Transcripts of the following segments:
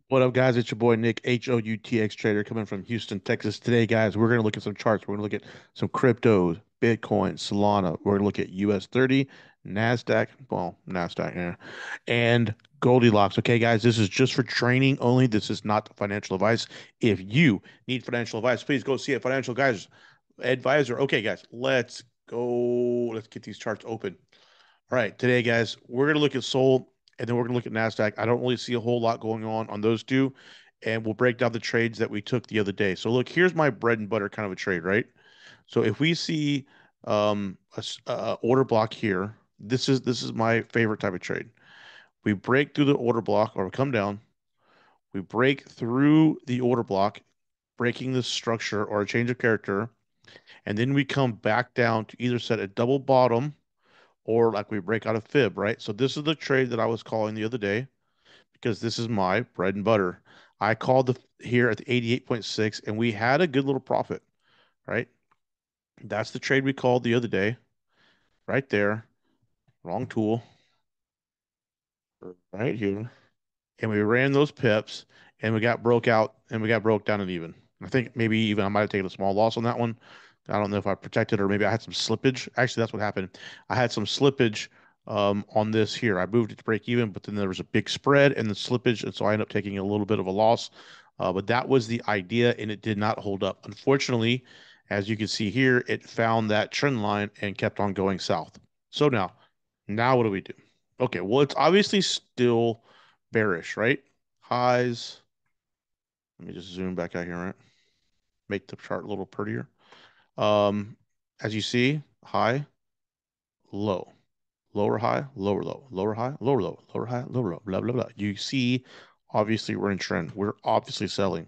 What up, guys? It's your boy Nick, HOUTX Trader, coming from Houston, Texas. Today, guys, we're going to look at some charts. We're going to look at some cryptos, Bitcoin, Solana. We're going to look at US 30, NASDAQ, well, NASDAQ, yeah, and Goldilocks. Okay, guys, this is just for training only. This is not financial advice. If you need financial advice, please go see a financial guys advisor. Okay, guys, let's go. Let's get these charts open. All right, today, guys, we're going to look at Sol and then we're going to look at NASDAQ. I don't really see a whole lot going on those two, and we'll break down the trades that we took the other day. So, look, here's my bread and butter kind of a trade, right? So, if we see order block here, this is my favorite type of trade. We break through the order block or we come down, we break through the order block, breaking the structure or a change of character, and then we come back down to either set a double bottom or like we break out a fib, right? So this is the trade that I was calling the other day because this is my bread and butter. I called the here at the 88.6 and we had a good little profit, right? That's the trade we called the other day, right there. Wrong tool, right here. And we ran those pips and we got broke out and we got broke down and even. I think maybe even I might have taken a small loss on that one. I don't know if I protected or maybe I had some slippage. Actually, that's what happened. I had some slippage on this here. I moved it to break even, but then there was a big spread and the slippage, and so I ended up taking a little bit of a loss. But that was the idea, and it did not hold up. Unfortunately, as you can see here, it found that trend line and kept on going south. So now what do we do? Okay, well, it's obviously still bearish, right? Highs. Let me just zoom back out here, right? Make the chart a little prettier. Um, as you see, high, low, lower high, lower low, lower high, lower low, lower high, lower low, blah blah blah. You see, obviously we're in trend. We're obviously selling.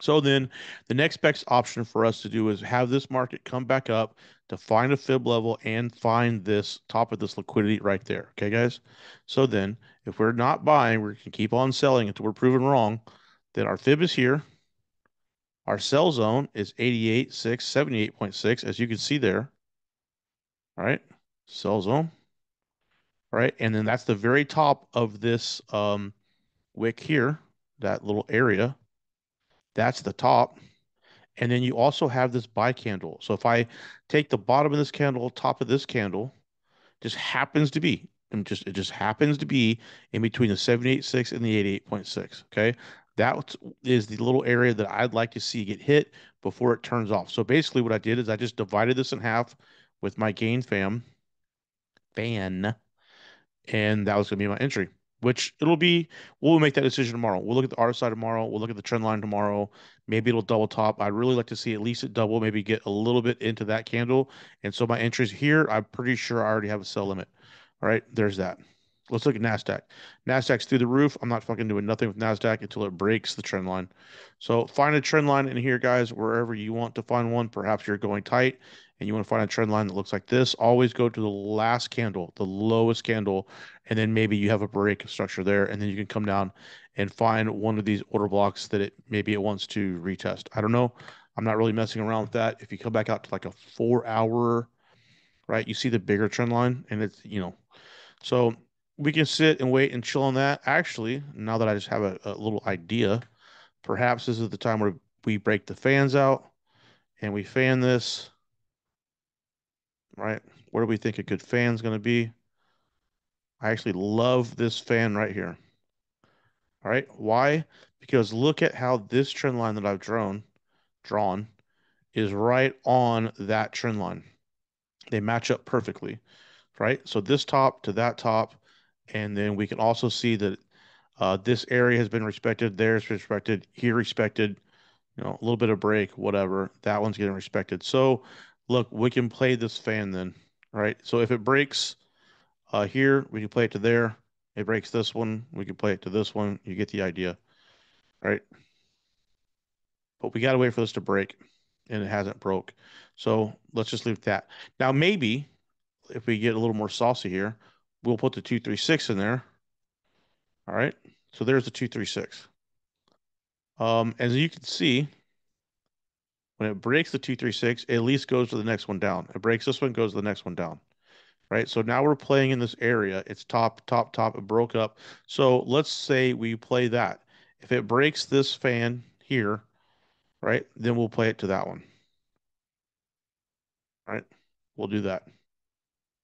So then the next best option for us to do is have this market come back up to find a fib level and find this top of this liquidity right there. Okay, guys? So then if we're not buying, we can keep on selling until we're proven wrong. Then our fib is here. Our sell zone is 88.6, 78.6, as you can see there. All right. Sell zone. All right. And then that's the very top of this wick here, that little area. That's the top. And then you also have this buy candle. So if I take the bottom of this candle, top of this candle, just happens to be, and just it just happens to be in between the 78.6 and the 88.6. Okay. That is the little area that I'd like to see get hit before it turns off. So basically what I did is I just divided this in half with my gain fan, and that was going to be my entry, which it'll be. We'll make that decision tomorrow. We'll look at the R side tomorrow. We'll look at the trend line tomorrow. Maybe it'll double top. I'd really like to see at least it double, maybe get a little bit into that candle. And so my entries here, I'm pretty sure I already have a sell limit. All right, there's that. Let's look at NASDAQ. NASDAQ's through the roof. I'm not fucking doing nothing with NASDAQ until it breaks the trend line. So find a trend line in here, guys, wherever you want to find one. Perhaps you're going tight and you want to find a trend line that looks like this. Always go to the last candle, the lowest candle, and then maybe you have a break structure there, and then you can come down and find one of these order blocks that maybe it wants to retest. I don't know. I'm not really messing around with that. If you come back out to like a 4 hour, right, you see the bigger trend line, and it's. So we can sit and wait and chill on that. Actually, now that I just have a little idea, perhaps this is the time where we break the fans out and we fan this, right? Where do we think a good fan's going to be? I actually love this fan right here. All right. Why? Because look at how this trend line that I've drawn is right on that trend line. They match up perfectly, right? So this top to that top, and then we can also see that this area has been respected, there's respected, here respected, a little bit of break, whatever. That one's getting respected. So look, we can play this fan then, right? So if it breaks here, we can play it to there. It breaks this one, we can play it to this one. You get the idea, right? But we got to wait for this to break, and it hasn't broke. So let's just leave that. Now, maybe if we get a little more saucy here, we'll put the 236 in there. All right. So there's the 236. As you can see, when it breaks the 236, it at least goes to the next one down. It breaks this one, goes to the next one down. Right. So now we're playing in this area. It's top, top, top. It broke up. So let's say we play that. If it breaks this fan here, right, then we'll play it to that one, right? We'll do that.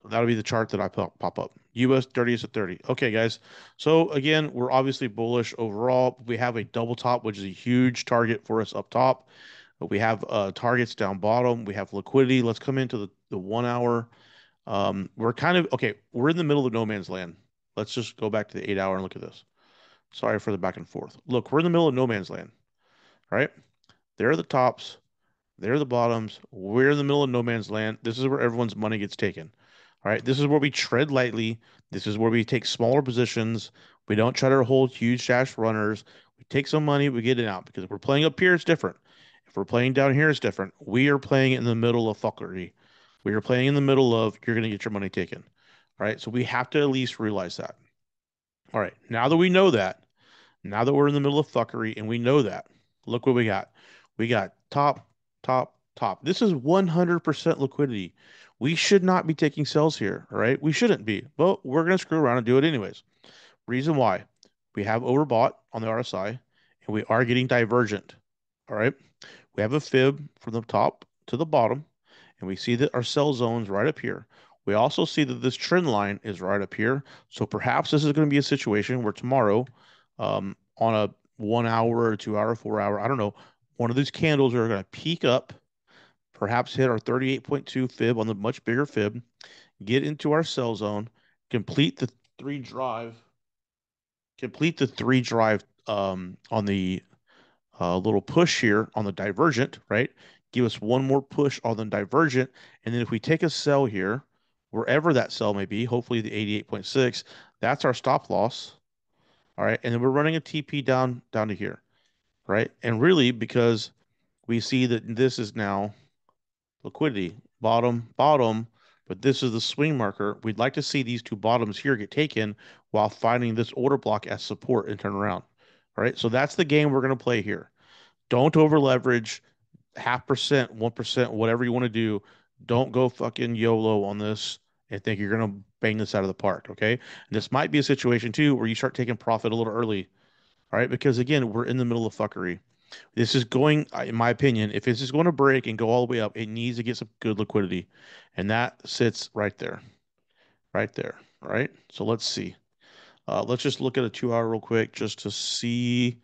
That'll be the chart that I pop up. US 30 is at 30. Okay, guys. So again, we're obviously bullish overall. We have a double top, which is a huge target for us up top. We have targets down bottom. We have liquidity. Let's come into the 1 hour. We're kind of okay. We're in the middle of no man's land. Let's just go back to the 8 hour and look at this. Sorry for the back and forth. Look, we're in the middle of no man's land, right? There are the tops. There are the bottoms. We're in the middle of no man's land. This is where everyone's money gets taken. All right. This is where we tread lightly. This is where we take smaller positions. We don't try to hold huge dash runners. We take some money, we get it out because if we're playing up here, it's different. If we're playing down here, it's different. We are playing in the middle of fuckery. We are playing in the middle of you're going to get your money taken. All right. So we have to at least realize that. All right. Now that we know that, now that we're in the middle of fuckery and we know that, look what we got. We got top, top, top. This is 100% liquidity. We should not be taking sells here, all right? We shouldn't be, but we're going to screw around and do it anyways. Reason why we have overbought on the RSI and we are getting divergent, all right? We have a fib from the top to the bottom, and we see that our sell zone's right up here. We also see that this trend line is right up here. So perhaps this is going to be a situation where tomorrow, on a 1 hour or 2 hour, 4 hour, I don't know, one of these candles are going to peak up, perhaps hit our 38.2 fib on the much bigger fib, get into our sell zone, complete the three drive, complete the three drive on the little push here on the divergent, right? Give us one more push on the divergent. And then if we take a sell here, wherever that sell may be, hopefully the 88.6, that's our stop loss. All right. And then we're running a TP down to here, right? And really, because we see that this is now liquidity, bottom, bottom, but this is the swing marker. We'd like to see these two bottoms here get taken while finding this order block as support and turn around. All right. So that's the game we're going to play here. Don't over leverage. 0.5%, 1%, whatever you want to do. Don't go fucking YOLO on this and think you're going to bang this out of the park. Okay. And this might be a situation too where you start taking profit a little early. All right. Because again, we're in the middle of fuckery. This is going, in my opinion, if this is going to break and go all the way up, it needs to get some good liquidity. And that sits right there. Right there. All right. So let's see. Let's just look at a 2 hour real quick just to see.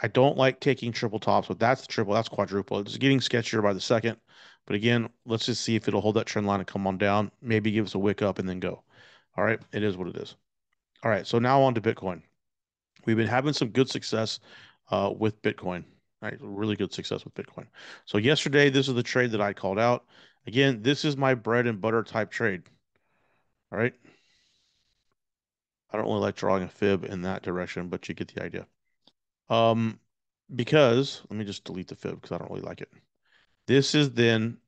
I don't like taking triple tops, but that's triple, that's quadruple. It's getting sketchier by the second. But again, let's just see if it'll hold that trend line and come on down. Maybe give us a wick up and then go. All right, it is what it is. All right, so now on to Bitcoin. We've been having some good success with Bitcoin. All right, really good success with Bitcoin. So yesterday, this is the trade that I called out. Again, this is my bread and butter type trade. All right. I don't really like drawing a fib in that direction, but you get the idea. Um, because let me just delete the fib because I don't really like it. This is then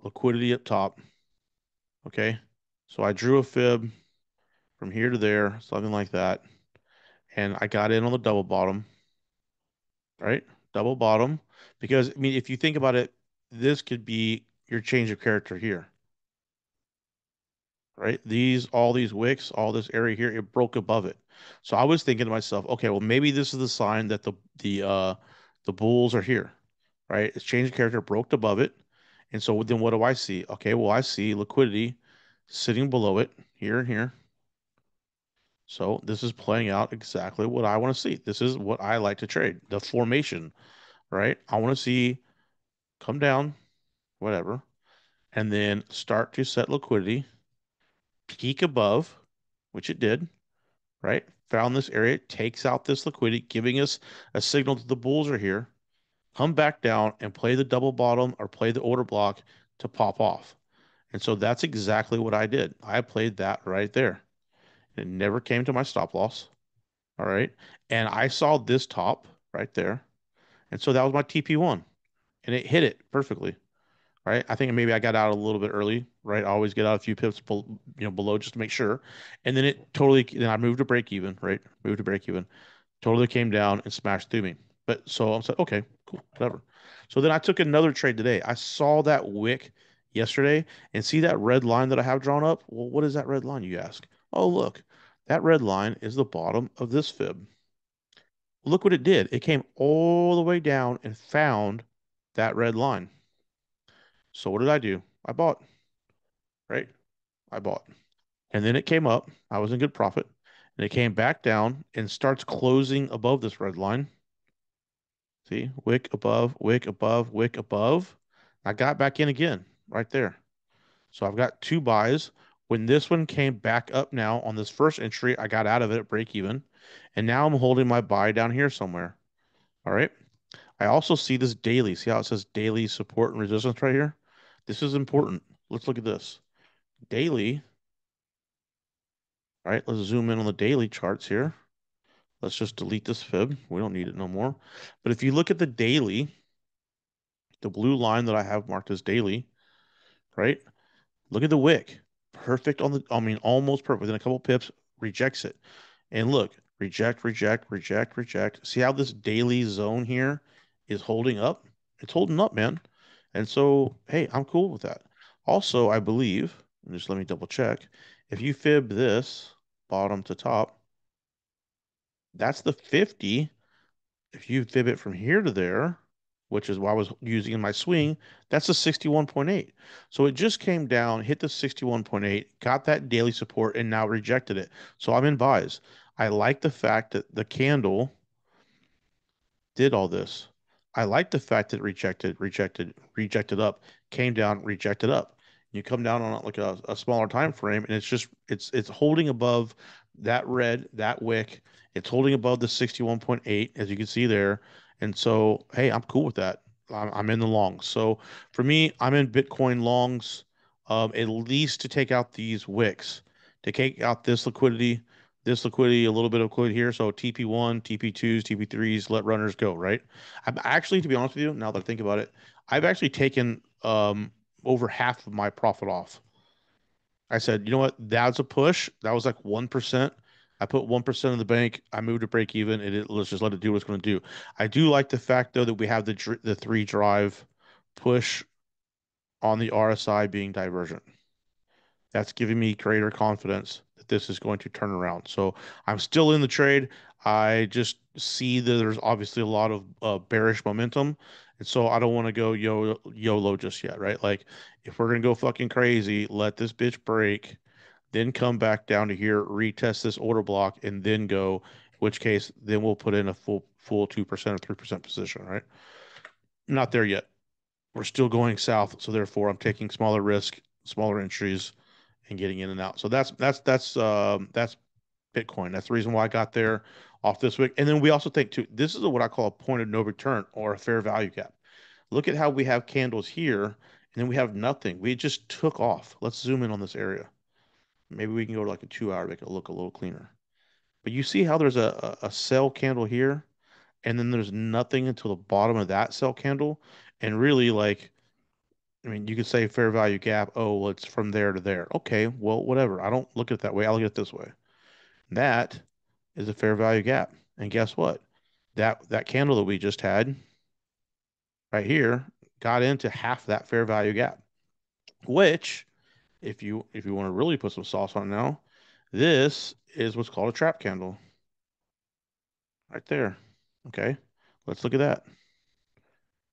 liquidity up top. Okay. So I drew a fib from here to there, something like that. And I got in on the double bottom, right? Double bottom. Because, I mean, if you think about it, this could be your change of character here, right? All these wicks, all this area here, it broke above it. So I was thinking to myself, okay, well, maybe this is the sign that the bulls are here, right? It's changed character, broke above it. And so then what do I see? Okay, well, I see liquidity sitting below it here and here. So this is playing out exactly what I want to see. This is what I like to trade, the formation, right? I want to see come down, whatever, and then start to set liquidity, peak above, which it did, right? Found this area, takes out this liquidity, giving us a signal that the bulls are here. Come back down and play the double bottom or play the order block to pop off. And so that's exactly what I did. I played that right there. It never came to my stop loss. All right. And I saw this top right there. And so that was my TP1. And it hit it perfectly. Right. I think maybe I got out a little bit early. Right. I always get out a few pips below just to make sure. And then then I moved to break even. Right. Moved to break even. Totally came down and smashed through me. But so I said, okay, cool, whatever. So then I took another trade today. I saw that wick yesterday and see that red line that I have drawn up. Well, what is that red line, you ask? Oh, look, that red line is the bottom of this fib. Look what it did. It came all the way down and found that red line. So what did I do? I bought, right? I bought. And then it came up. I was in good profit. And it came back down and starts closing above this red line. See, wick above, wick above, wick above. I got back in again right there. So I've got two buys. When this one came back up now on this first entry, I got out of it at break even. And now I'm holding my buy down here somewhere. All right. I also see this daily. See how it says daily support and resistance right here? This is important. Let's look at this. Daily, all right? Let's zoom in on the daily charts here. Let's just delete this fib. We don't need it no more. But if you look at the daily, the blue line that I have marked as daily, right? Look at the wick. Perfect on the, I mean, almost perfect. Within a couple pips, rejects it. And look, reject, reject, reject, reject. See how this daily zone here is holding up? It's holding up, man. And so, hey, I'm cool with that. Also, I believe, and just let me double check, if you fib this bottom to top, that's the 50. If you fib it from here to there, which is what I was using in my swing, that's a 61.8. So it just came down, hit the 61.8, got that daily support, and now rejected it. So I'm in buys. I like the fact that the candle did all this. I like the fact that it rejected up, came down, rejected up. You come down on like a smaller time frame, and it's holding above that red, that wick. It's holding above the 61.8, as you can see there. And so, hey, I'm cool with that. I'm in the longs. So for me, I'm in Bitcoin longs, at least to take out these wicks, to take out this liquidity, a little bit of liquidity here. So TP1, TP2s, TP3s, let runners go, right? I'm actually, to be honest with you, now that I think about it, I've actually taken over half of my profit off. I said, you know what? That's a push. That was like 1%. I put 1% in the bank. I moved to break even, and let's just let it do what it's going to do. I do like the fact though that we have the three drive push on the RSI being divergent. That's giving me greater confidence that this is going to turn around. So I'm still in the trade. I just see that there's obviously a lot of bearish momentum. And so I don't want to go YOLO just yet, right? Like if we're going to go fucking crazy, let this bitch break, then come back down to here, retest this order block, and then go, in which case then we'll put in a full 2% or 3% position, right? Not there yet. We're still going south, so therefore I'm taking smaller risk, smaller entries, and getting in and out. So that's Bitcoin. That's the reason why I got there off this week. And then we also think too, this is what I call a point of no return or a fair value gap. Look at how we have candles here, and then we have nothing. We just took off. Let's zoom in on this area. Maybe we can go to like a 2 hour, make it look a little cleaner. But you see how there's a sell candle here, and then there's nothing until the bottom of that sell candle. And really, like, I mean, you could say fair value gap. Oh, well, it's from there to there. Okay, well, whatever. I don't look at it that way. I look at it this way. That is a fair value gap. And guess what? That candle that we just had right here got into half that fair value gap, which if you want to really put some sauce on it now, this is what's called a trap candle right there. Okay. Let's look at that.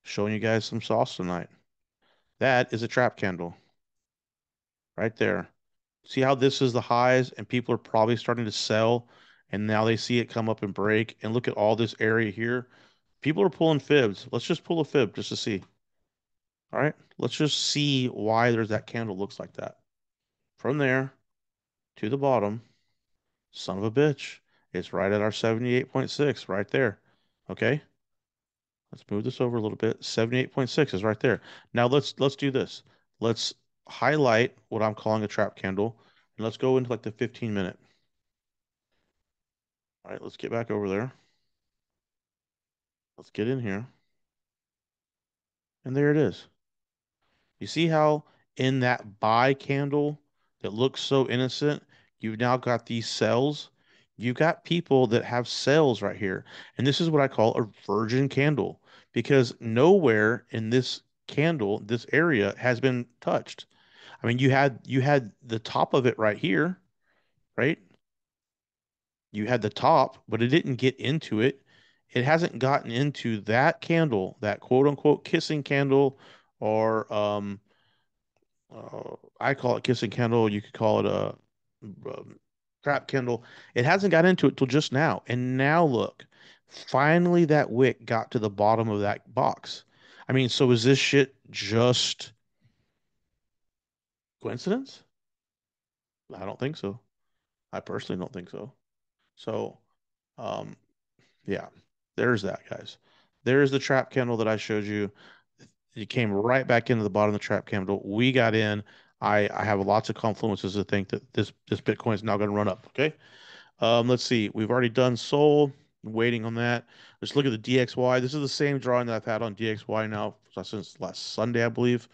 Showing you guys some sauce tonight. That is a trap candle right there. See how this is the highs and people are probably starting to sell and now they see it come up and break. And look at all this area here. People are pulling fibs. Let's just pull a fib just to see. All right. Let's just see why there's that candle looks like that. From there to the bottom, son of a bitch. It's right at our 78.6 right there. Okay. Let's move this over a little bit. 78.6 is right there. Now let's do this. Let's highlight what I'm calling a trap candle and let's go into like the 15-minute. All right, let's get back over there. Let's get in here. And there it is. You see how in that buy candle that looks so innocent, you've now got these cells. You've got people that have cells right here. And this is what I call a virgin candle because nowhere in this candle, this area has been touched. I mean, you had the top of it right here, right? You had the top, but it didn't get into it. It hasn't gotten into that candle, that quote unquote kissing candle, or I call it kissing candle. You could call it a trap candle. It hasn't got into it till just now. And now look, finally that wick got to the bottom of that box. I mean, so is this shit just coincidence? I don't think so. I personally don't think so. So, um, yeah, there's that, guys. There's the trap candle that I showed you. It came right back into the bottom of the trap candle. We got in. I have lots of confluences to think that this Bitcoin is now going to run up. Okay. Let's see. We've already done Sol. Waiting on that. Let's look at the DXY. This is the same drawing that I've had on DXY now since last Sunday, I believe.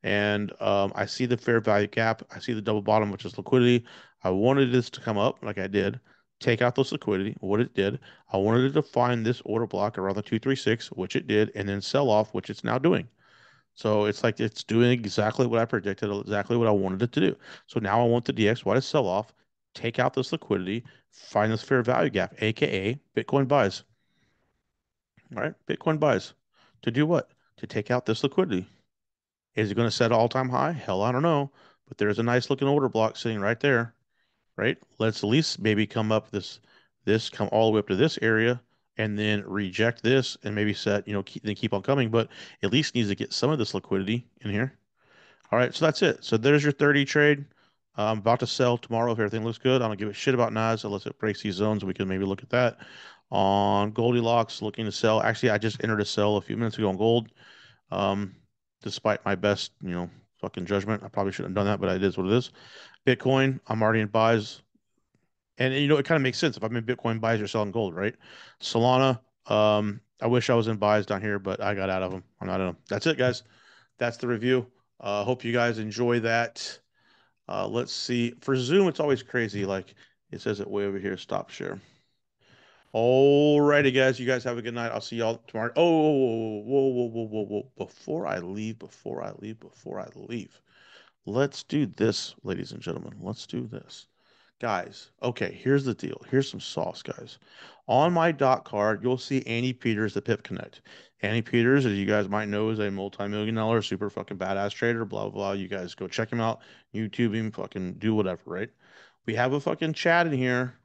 And I see the fair value gap. I see the double bottom, which is liquidity. I wanted this to come up like I did, take out this liquidity, what it did. I wanted it to find this order block around the 236, which it did, and then sell off, which it's now doing. So it's like it's doing exactly what I predicted, exactly what I wanted it to do. So now I want the DXY to sell off, take out this liquidity, find this fair value gap, aka Bitcoin buys. All right, Bitcoin buys. To do what? To take out this liquidity. Is it going to set all-time high? Hell, I don't know. But there's a nice looking order block sitting right there, right? Let's at least maybe come up this come all the way up to this area and then reject this and maybe set, then keep on coming, but at least needs to get some of this liquidity in here. All right, so that's it. So there's your 30 trade. I'm about to sell tomorrow if everything looks good. I don't give a shit about Nas unless it breaks these zones. We can maybe look at that. On Goldilocks, looking to sell. Actually, I just entered a sell a few minutes ago on gold. Um, Despite my best, fucking judgment, I probably shouldn't have done that, but it is what it is. Bitcoin, I'm already in buys, and it kind of makes sense if I'm in Bitcoin buys, you're selling gold, right? Solana, I wish I was in buys down here, but I got out of them. I'm not in them. That's it, guys. That's the review. Hope you guys enjoy that. Let's see. For Zoom, it's always crazy. Like it says it way over here. Stop share. Alrighty, guys. You guys have a good night. I'll see y'all tomorrow. Oh, whoa, whoa, whoa, whoa, whoa. Before I leave. Let's do this, ladies and gentlemen. Let's do this. Guys, okay, here's the deal. Here's some sauce, guys. On my dot card, you'll see Andy Peters, the Pip Connect. Andy Peters, as you guys might know, is a multi-million dollar super fucking badass trader, blah, blah, blah. You guys go check him out, YouTube him, fucking do whatever, right? We have a fucking chat in here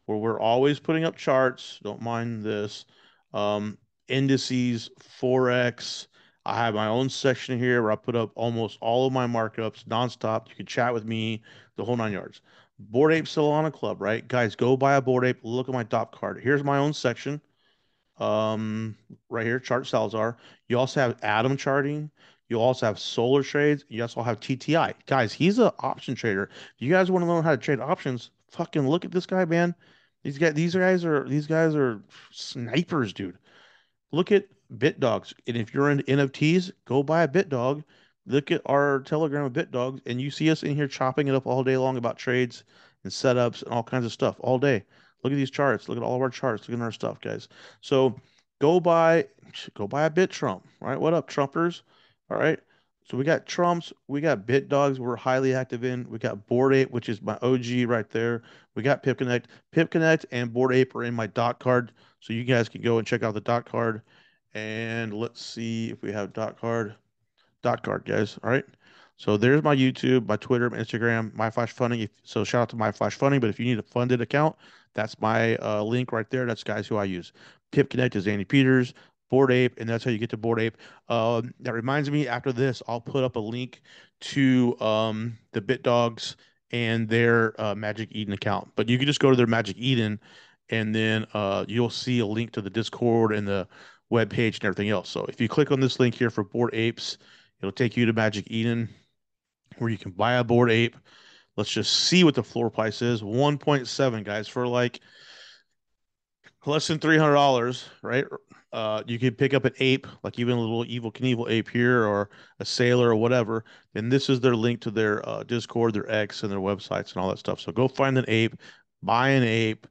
where we're always putting up charts. Don't mind this. Um, Indices, Forex. I have my own section here where I put up almost all of my markups nonstop. You can chat with me, the whole 9 yards. Bored Ape Solana Club, right? Guys, go buy a Bored Ape. Look at my top card. Here's my own section. Um, right here, chart Salazar. You also have Atom charting. You also have solar trades. You also have TTI. Guys, he's an option trader. If you guys want to learn how to trade options, fucking look at this guy, man. These guys are snipers, dude. Look at BitDogs. And if you're into NFTs, go buy a BitDog. Look at our Telegram of BitDogs, and you see us in here chopping it up all day long about trades and setups and all kinds of stuff all day. Look at these charts. Look at all of our charts. Look at our stuff, guys. So go buy, go buy a Bit Trump. All right. What up, Trumpers? All right. So we got Trumps, we got BitDogs we're highly active in. We got Bored Ape, which is my OG right there. We got Pip Connect. Pip Connect and Bored Ape are in my dot card. So you guys can go and check out the dot card. And let's see if we have dot card, guys. All right. So there's my YouTube, my Twitter, my Instagram, my Flash Funding. So shout out to my Flash Funding. But if you need a funded account, that's my link right there. That's guys who I use. Pip Connect is Andy Peters, Bored Ape, and that's how you get to Bored Ape. That reminds me, after this, I'll put up a link to the BitDogs and their Magic Eden account. But you can just go to their Magic Eden, and then you'll see a link to the Discord and the web page and everything else. So if you click on this link here for Bored Apes, it'll take you to Magic Eden where you can buy a Bored Ape. Let's just see what the floor price is. 1.7, guys, for like less than $300, right? You can pick up an ape, like even a little Evil Knievel ape here, or a sailor or whatever. And this is their link to their Discord, their X, and their websites and all that stuff. So go find an ape, buy an ape,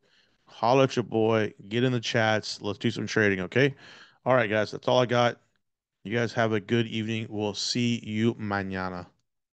holler at your boy, get in the chats. Let's do some trading, okay? All right, guys, that's all I got. You guys have a good evening. We'll see you mañana.